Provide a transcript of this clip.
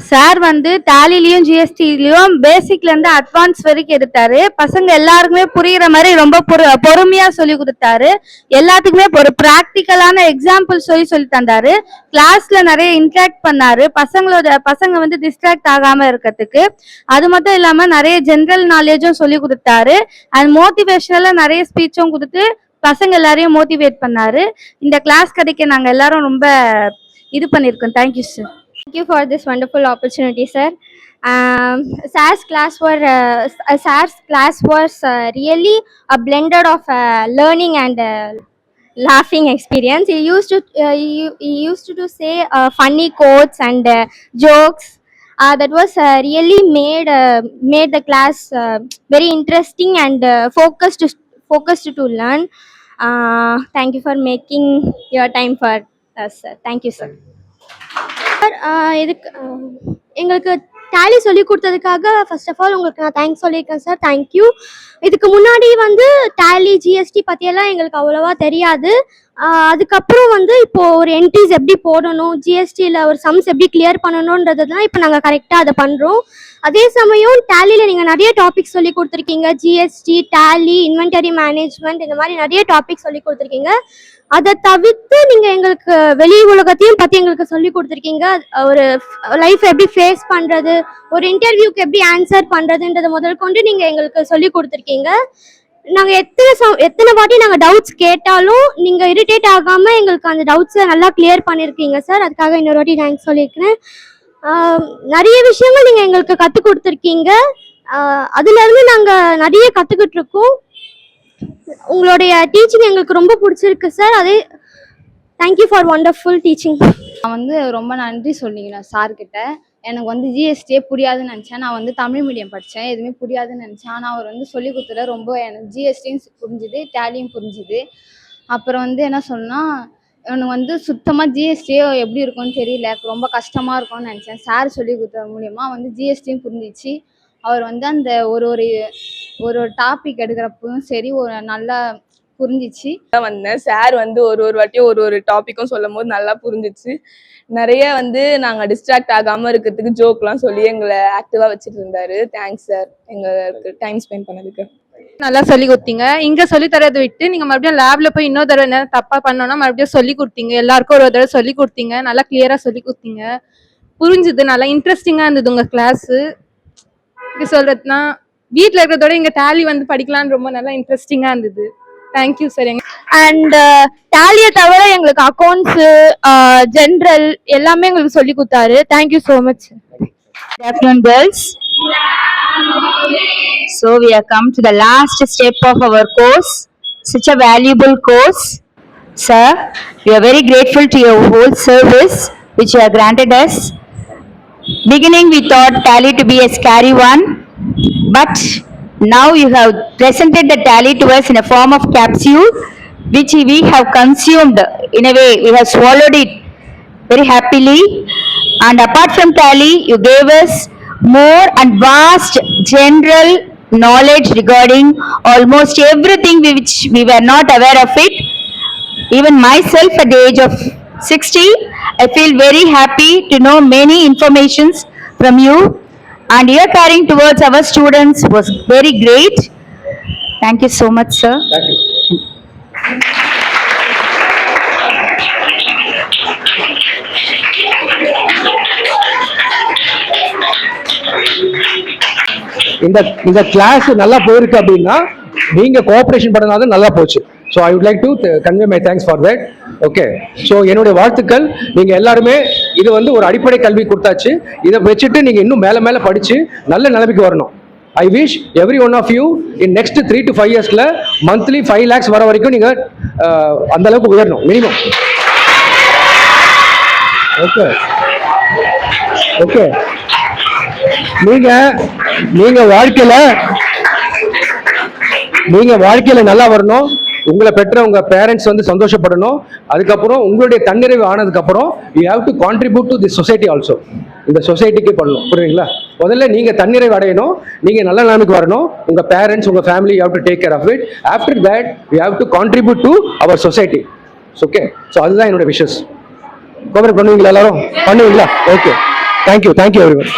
Sir வந்து டேலிலையும் ஜிஎஸ்டிலையும் பேசிக்ல இருந்து advance வரைக்கும் எடுத்தாரு. பசங்க எல்லாருக்குமே புரியுற மாதிரி ரொம்ப பொறுமையா சொல்லி கொடுத்தாரு. எல்லாத்துக்குமே ஒரு பிராக்டிக்கலான எக்ஸாம்பிள் சொல்லி தந்தாரு. கிளாஸ்ல நிறைய இன்ட்ராக்ட் பண்ணாரு. பசங்க வந்து டிஸ்ட்ராக்ட் ஆகாம இருக்கிறதுக்கு. அது மட்டும் இல்லாம நிறைய ஜென்ரல் நாலேஜும் சொல்லி கொடுத்தாரு. அண்ட் மோட்டிவேஷனலா நிறைய ஸ்பீச்சும் கொடுத்து பசங்க எல்லாரையும் மோட்டிவேட் பண்ணாரு. இந்த கிளாஸ் கிடைக்க நாங்க எல்லாரும் ரொம்ப இது பண்ணிருக்கோம். Thank you sir. Thank you for this wonderful opportunity, sir. SAR's class was really a blended of learning and laughing experience. He used to say funny quotes and jokes. That was really made the class very interesting and focused to learn. Thank you for making your time for us, sir. Thank you, sir. இதுக்கு எங்களுக்கு tally சொல்லி கொடுத்ததுக்காக first of all உங்களுக்கு நான் thanks சொல்லியிருக்கேன் sir. Thank you. இதுக்கு முன்னாடி வந்து டேலி ஜிஎஸ்டி பற்றியெல்லாம் எங்களுக்கு அவ்வளோவா தெரியாது. அதுக்கப்புறம் வந்து இப்போது ஒரு என்ட்ரிஸ் எப்படி போடணும், ஜிஎஸ்டியில் ஒரு சம்ஸ் எப்படி கிளியர் பண்ணணுன்றதுலாம் இப்போ நாங்கள் கரெக்டாக அதை பண்ணுறோம். அதே சமயம் டேலியில் நீங்கள் நிறைய டாபிக்ஸ் சொல்லி கொடுத்துருக்கீங்க. ஜிஎஸ்டி, டேலி, இன்வென்டரி மேனேஜ்மெண்ட், இந்த மாதிரி நிறைய டாபிக்ஸ் சொல்லி கொடுத்துருக்கீங்க. அதை தவிர்த்து நீங்கள் எங்களுக்கு வெளி உலகத்தையும் பற்றி எங்களுக்கு சொல்லி கொடுத்துருக்கீங்க. ஒரு லைஃப் எப்படி ஃபேஸ் பண்ணுறது, ஒரு இன்டர்வியூக்கு எப்படி ஆன்சர் பண்ணுறதுன்றதை முதல் கொண்டு நீங்கள் எங்களுக்கு சொல்லி கொடுத்துருக்கீங்க. நாங்கள் எத்தனை வாட்டி நாங்கள் டவுட்ஸ் கேட்டாலும் நீங்கள் இரிட்டேட் ஆகாமல் எங்களுக்கு அந்த டவுட்ஸை நல்லா கிளியர் பண்ணியிருக்கீங்க சார். அதுக்காக இன்னொரு வாட்டி தேங்க்ஸ் சொல்லியிருக்கிறேன். நிறைய விஷயங்கள் நீங்கள் எங்களுக்கு கற்றுக் கொடுத்துருக்கீங்க. அதுலேருந்து நாங்கள் நிறைய கற்றுக்கிட்டு இருக்கோம். உங்களுடைய டீச்சிங் எங்களுக்கு ரொம்ப பிடிச்சிருக்கு சார். அதே தேங்க்யூ ஃபார் வண்டர்ஃபுல் டீச்சிங். நான் வந்து ரொம்ப நன்றி சொல்லிக்கிறேன் சார்கிட்ட. எனக்கு வந்து ஜிஎஸ்டியே புரியாதுன்னு நினச்சேன். நான் வந்து தமிழ் மீடியம் படித்தேன், எதுவுமே புரியாதுன்னு நினச்சேன். ஆனால் அவர் வந்து சொல்லி கொடுத்துட ரொம்ப எனக்கு ஜிஎஸ்டியும் புரிஞ்சுது, டேலியும் புரிஞ்சுது. அப்புறம் வந்து என்ன சொன்னால், எனக்கு வந்து சுத்தமாக ஜிஎஸ்டியே எப்படி இருக்கும்னு தெரியல, ரொம்ப கஷ்டமாக இருக்கும்னு நினச்சேன். சார் சொல்லி கொடுத்த மூலியமாக வந்து ஜிஎஸ்டியும் புரிஞ்சிச்சு. அவர் வந்து அந்த ஒரு டாபிக் எடுக்கிறப்பவும் சரி ஒரு நல்லா புரிஞ்சிச்சு. வந்தேன் சார் வந்து ஒரு வாட்டியும் ஒரு டாப்பிக்கும் சொல்லும் போது நல்லா புரிஞ்சிச்சு. நிறைய வந்து நாங்கள் டிஸ்ட்ராக்ட் ஆகாமல் இருக்கிறதுக்கு ஜோக்லாம் சொல்லி எங்களை ஆக்டிவாக வச்சுட்டு இருந்தாரு. தேங்க்ஸ் சார் எங்களுக்கு டைம் ஸ்பெண்ட் பண்ணதுக்கு. நல்லா சொல்லி கொடுத்தீங்க. இங்கே சொல்லி தரதை விட்டு நீங்கள் மறுபடியும் லேப்ல போய் இன்னொரு தடவை என்ன தப்பாக பண்ணோன்னா மறுபடியும் சொல்லி கொடுத்தீங்க. எல்லாருக்கும் ஒரு தடவை சொல்லி கொடுத்தீங்க. நல்லா கிளியராக சொல்லி கொடுத்தீங்க. புரிஞ்சுது. நல்லா இன்ட்ரெஸ்டிங்காக இருந்தது உங்கள் கிளாஸு. இப்படி சொல்றதுனா வீட்டில் இருக்கிறதோட இங்கே டேலி வந்து படிக்கலான்னு ரொம்ப நல்லா இன்ட்ரெஸ்டிங்காக இருந்தது. Thank you sir. அண்ட் டேலியை தவிர எங்களுக்கு அக்கௌண்ட்ஸு, ஜென்ரல் எல்லாமே எங்களுக்கு சொல்லி கொடுத்தாரு. Thank you so much. Good afternoon, girls. So we have come to the last step of our course. Such a valuable course. Sir, we are very grateful to your whole service which you have granted us. Beginning we thought tally to be a scary one, but now you have presented the tally to us in a form of capsule which we have consumed. In a way we have swallowed it very happily, and apart from tally you gave us more and vast general knowledge regarding almost everything which we were not aware of it. Even myself at the age of 60, I feel very happy to know many informations from you, and your caring towards our students was very great. Thank you so much, sir. Thank you. இந்த class நல்லா போயிருக்கு அப்படின்னா நீங்க cooperation பண்ணனால நல்லா போச்சு. So I would like to convey my thanks for that. Okay, so என்னுடைய வாழ்த்துக்கள். நீங்கள் எல்லாருமே இது வந்து ஒரு அடிப்படை கல்வி கொடுத்தாச்சு. இதை வச்சுட்டு நீங்கள் இன்னும் மேலே மேலே படித்து நல்ல நிலைமைக்கு வரணும். I wish every one of you in next 3 to 5 years monthly 5 lakhs வர வரைக்கும் நீங்கள் அந்த அளவுக்கு உயரணும் மினிமம். ஓகே ஓகே, நீங்க வாழ்க்கையில நல்லா வரணும். உங்களை பெற்ற உங்க பேரண்ட்ஸ் வந்து சந்தோஷப்படணும். அதுக்கப்புறம் உங்களுடைய தன்னிறைவு ஆனதுக்கு அப்புறம் you have to contribute to the society also. இந்த சொசைட்டிக்கு பண்ணணும். புரியுங்களா? முதல்ல நீங்க தன்னிறைவு அடையணும். நீங்க நல்ல நிலைமைக்கு வரணும். உங்க பேரண்ட்ஸ், உங்க family you have to take care of it. After that you have to contribute to our society. Okay, so அதுதான் என்னோட விஷஸ். கோஆபரேட் பண்ணுவீங்களா? எல்லாரும் பண்ணுவீங்களா? Okay, thank you everyone.